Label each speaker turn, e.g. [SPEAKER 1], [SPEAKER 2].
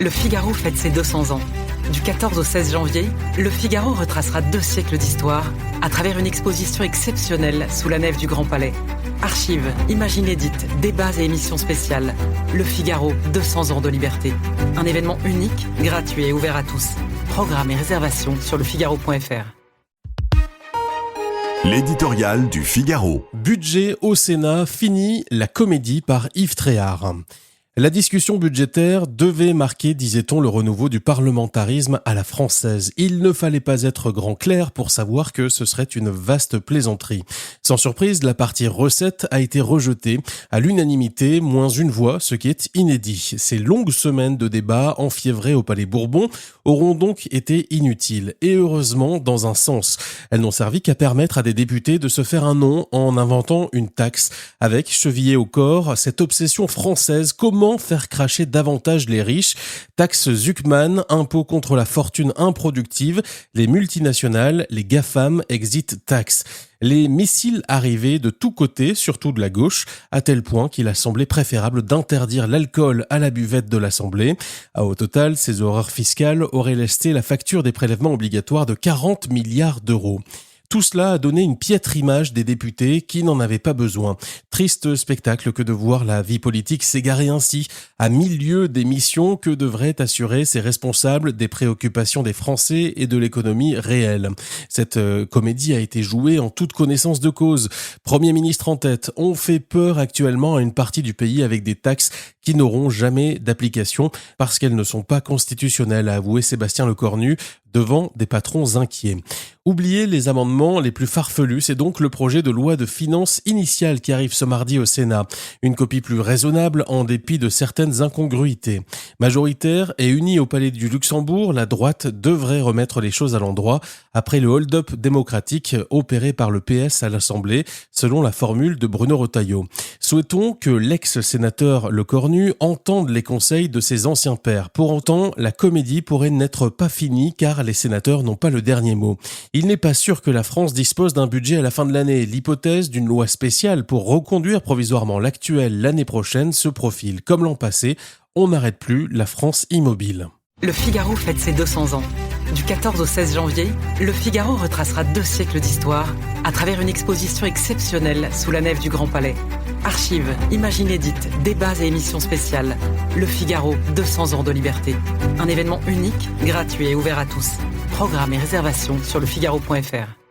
[SPEAKER 1] Le Figaro fête ses 200 ans. Du 14 au 16 janvier, Le Figaro retracera 2 siècles d'histoire à travers une exposition exceptionnelle sous la nef du Grand Palais. Archives, images inédites, débats et émissions spéciales. Le Figaro, 200 ans de liberté. Un événement unique, gratuit et ouvert à tous. Programmes et réservations sur lefigaro.fr.
[SPEAKER 2] L'éditorial du Figaro.
[SPEAKER 3] Budget au Sénat, fini la comédie par Yves Tréhard. La discussion budgétaire devait marquer, disait-on, le renouveau du parlementarisme à la française. Il ne fallait pas être grand clerc pour savoir que ce serait une vaste plaisanterie. Sans surprise, la partie recettes a été rejetée à l'unanimité, moins une voix, ce qui est inédit. Ces longues semaines de débats enfiévrés au Palais Bourbon auront donc été inutiles. Et heureusement, dans un sens. Elles n'ont servi qu'à permettre à des députés de se faire un nom en inventant une taxe. Avec, chevillé au corps, cette obsession française, comment faire cracher davantage les riches? Taxe Zuckman, impôt contre la fortune improductive, les multinationales, les GAFAM, exit tax. Les missiles arrivaient de tous côtés, surtout de la gauche, à tel point qu'il a semblé préférable d'interdire l'alcool à la buvette de l'Assemblée. Au total, ces horreurs fiscales auraient lesté la facture des prélèvements obligatoires de 40 milliards d'euros. Tout cela a donné une piètre image des députés qui n'en avaient pas besoin. Triste spectacle que de voir la vie politique s'égarer ainsi, à 1000 lieues des missions que devraient assurer ces responsables des préoccupations des Français et de l'économie réelle. Cette comédie a été jouée en toute connaissance de cause. Premier ministre en tête, on fait peur actuellement à une partie du pays avec des taxes qui n'auront jamais d'application parce qu'elles ne sont pas constitutionnelles, a avoué Sébastien Lecornu devant des patrons inquiets. Oubliez les amendements les plus farfelus, c'est donc le projet de loi de finances initiale qui arrive ce mardi au Sénat. Une copie plus raisonnable en dépit de certaines incongruités. Majoritaire et unie au Palais du Luxembourg, la droite devrait remettre les choses à l'endroit après le hold-up démocratique opéré par le PS à l'Assemblée, selon la formule de Bruno Retailleau. Souhaitons que l'ex-sénateur Lecornu entende les conseils de ses anciens pairs. Pour autant, la comédie pourrait n'être pas finie car les sénateurs n'ont pas le dernier mot. Il n'est pas sûr que la France dispose d'un budget à la fin de l'année. L'hypothèse d'une loi spéciale pour reconduire provisoirement l'actuel l'année prochaine se profile. Comme l'an passé, on n'arrête plus la France immobile.
[SPEAKER 1] Le Figaro fête ses 200 ans. Du 14 au 16 janvier, Le Figaro retracera 2 siècles d'histoire à travers une exposition exceptionnelle sous la nef du Grand Palais. Archives, images inédites, débats et émissions spéciales. Le Figaro, 200 ans de liberté. Un événement unique, gratuit et ouvert à tous. Programmes et réservations sur lefigaro.fr.